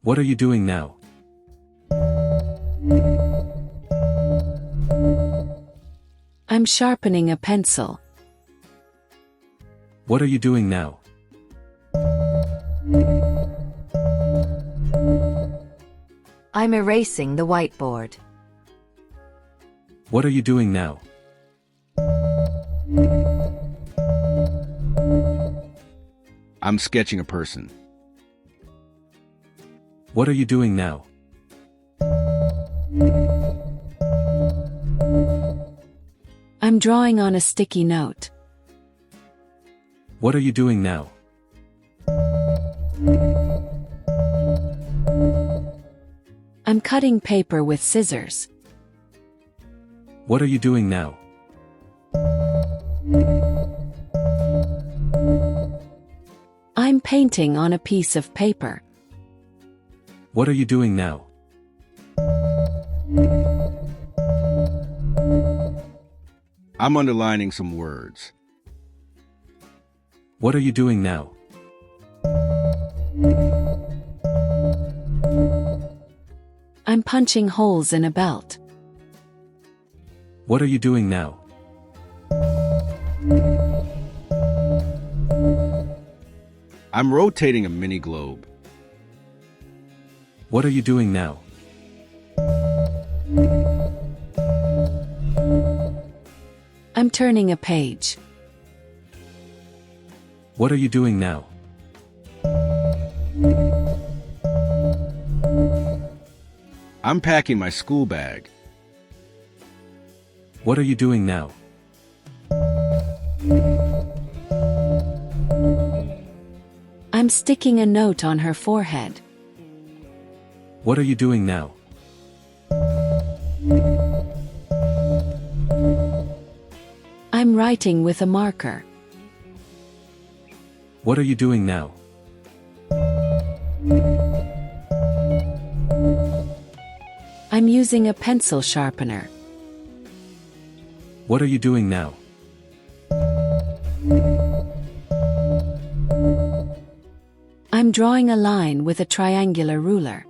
What are you doing now? I'm sharpening a pencil. What are you doing now? I'm erasing the whiteboard. What are you doing now? I'm sketching a person. What are you doing now? I'm drawing on a sticky note. What are you doing now? I'm cutting paper with scissors. What are you doing now? I'm painting on a piece of paper. What are you doing now? I'm underlining some words. What are you doing now? I'm punching holes in a belt. What are you doing now? I'm rotating a mini globe. What are you doing now? I'm turning a page. What are you doing now? I'm packing my school bag. What are you doing now? I'm sticking a note on her forehead. What are you doing now? I'm writing with a marker. What are you doing now? I'm using a pencil sharpener. What are you doing now? I'm drawing a line with a triangular ruler.